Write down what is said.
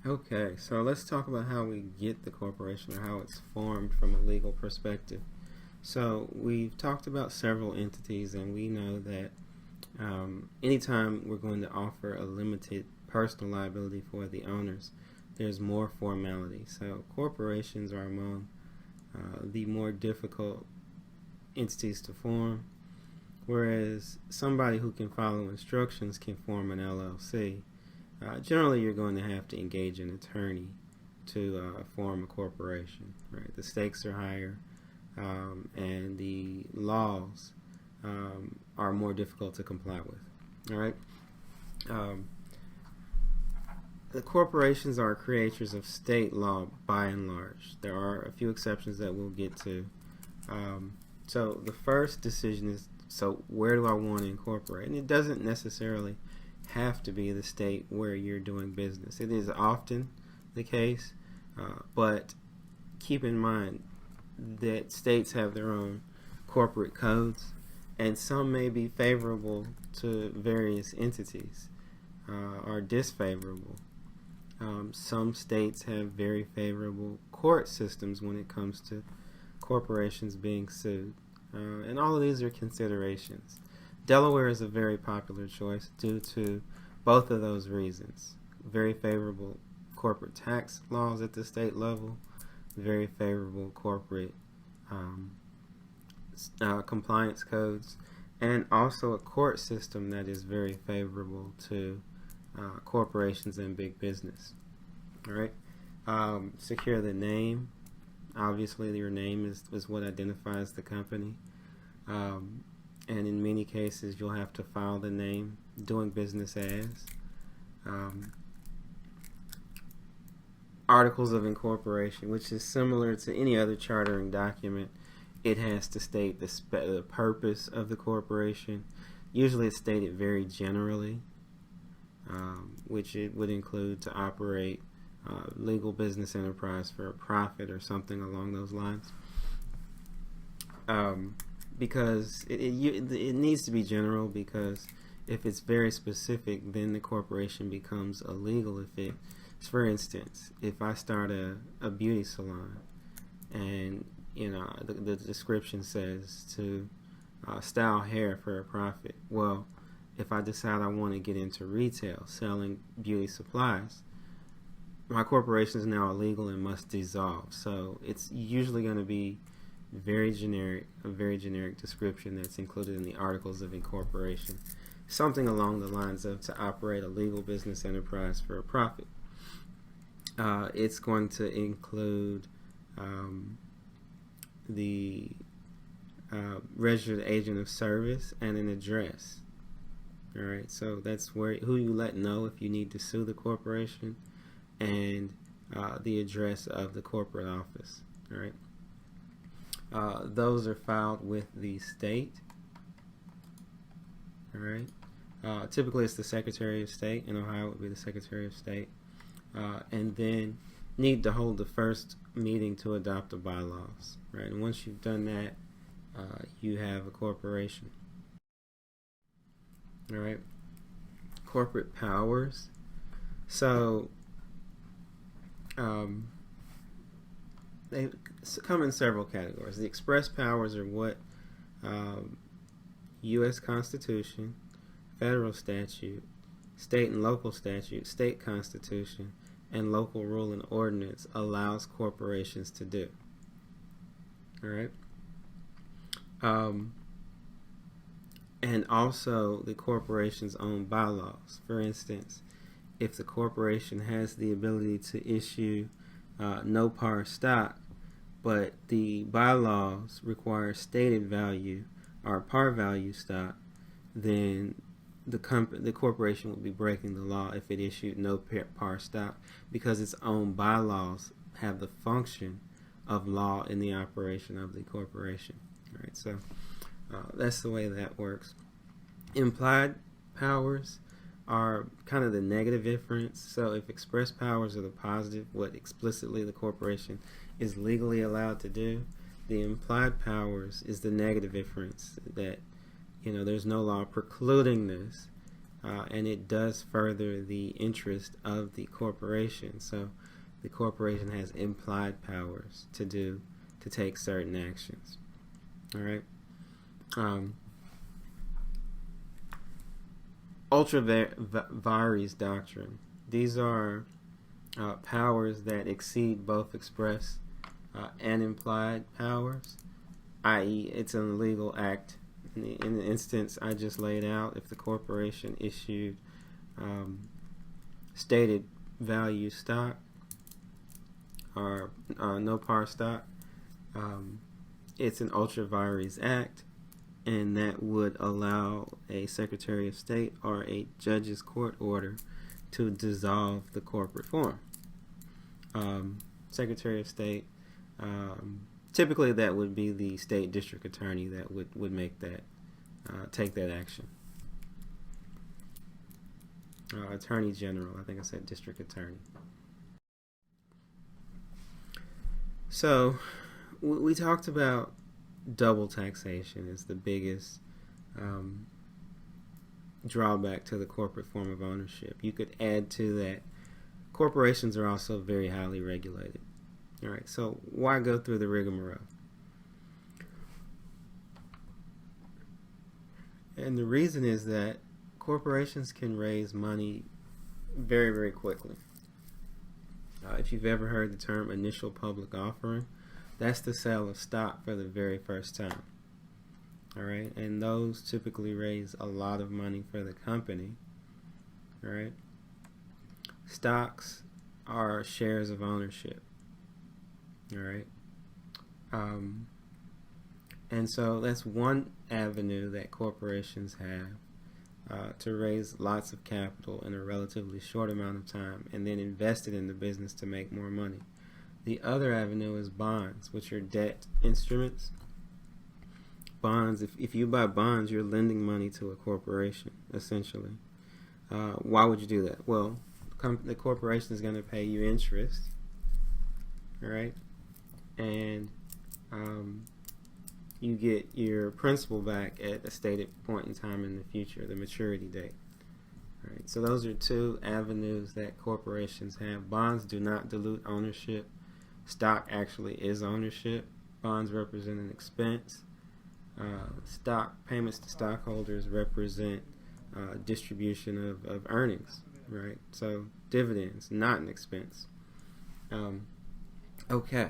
Okay, so let's talk about how we get the corporation or how it's formed from a legal perspective. So we've talked about several entities, and we know that anytime we're going to offer a limited personal liability for the owners, there's more formality. So corporations are among the more difficult entities to form, whereas somebody who can follow instructions can form an LLC. Generally, you're going to have to engage an attorney to form a corporation. Right, the stakes are higher, and the laws are more difficult to comply with. All right. Um, the corporations are creatures of state law by and large. There are a few exceptions that we'll get to. So the first decision is, so where do I want to incorporate? And it doesn't necessarily have to be the state where you're doing business. It is often the case, but keep in mind that states have their own corporate codes, and some may be favorable to various entities or disfavorable. Some states have very favorable court systems when it comes to corporations being sued. And all of these are considerations. Delaware is a very popular choice due to both of those reasons. Very favorable corporate tax laws at the state level, very favorable corporate compliance codes, and also a court system that is very favorable to corporations and big business. All right. Secure the name. Obviously, your name is what identifies the company. And in many cases, you'll have to file the name doing business as. Articles of incorporation, which is similar to any other chartering document. It has to state the purpose of the corporation. Usually it's stated very generally, which it would include to operate legal business enterprise for a profit or something along those lines. Because it needs to be general, because if it's very specific, then the corporation becomes illegal. If it, for instance, if I start a beauty salon, and the description says to style hair for a profit. Well, if I decide I want to get into retail, selling beauty supplies, my corporation is now illegal and must dissolve. So it's usually going to be a very generic description that's included in the Articles of Incorporation. Something along the lines of to operate a legal business enterprise for a profit. It's going to include the registered agent of service and an address. All right, so that's who you let know if you need to sue the corporation, and the address of the corporate office. All right, those are filed with the state. All right, typically it's the Secretary of State. In Ohio, it would be the Secretary of State, and then need to hold the first meeting to adopt the bylaws. Right, and once you've done that, you have a corporation. All right, corporate powers. So they come in several categories. The express powers are what U.S. Constitution, federal statute, state and local statute, state constitution, and local rule and ordinance allows corporations to do. All right. And also the corporation's own bylaws. For instance, if the corporation has the ability to issue no par stock, but the bylaws require stated value or par value stock, then the corporation would be breaking the law if it issued no par stock, because its own bylaws have the function of law in the operation of the corporation. All right, so that's the way that works. Implied powers are kind of the negative inference. So if express powers are the positive, what explicitly the corporation is legally allowed to do, the implied powers is the negative inference that there's no law precluding this, and it does further the interest of the corporation. So the corporation has implied powers to take certain actions. All right. Ultra vires doctrine. These are powers that exceed both express and implied powers, i.e., it's an illegal act. In the instance I just laid out, if the corporation issued stated value stock or no par stock, it's an ultra vires act, and that would allow a Secretary of State or a judge's court order to dissolve the corporate form. Secretary of State, typically that would be the state district attorney that would make that, take that action. Attorney General, I think I said district attorney. So we talked about double taxation is the biggest drawback to the corporate form of ownership. You could add to that, corporations are also very highly regulated. All right, so why go through the rigmarole? And the reason is that corporations can raise money very, very quickly. If you've ever heard the term initial public offering, that's the sale of stock for the very first time. All right, and those typically raise a lot of money for the company. All right, stocks are shares of ownership. All right, and so that's one avenue that corporations have to raise lots of capital in a relatively short amount of time and then invest it in the business to make more money. The other avenue is bonds, which are debt instruments. Bonds, if you buy bonds, you're lending money to a corporation, essentially. Why would you do that? Well, the corporation is going to pay you interest, all right? And you get your principal back at a stated point in time in the future, the maturity date. All right, so those are two avenues that corporations have. Bonds do not dilute ownership. Stock actually is ownership. Bonds represent an expense. Stock payments to stockholders represent distribution of earnings, right? So dividends, not an expense. Okay,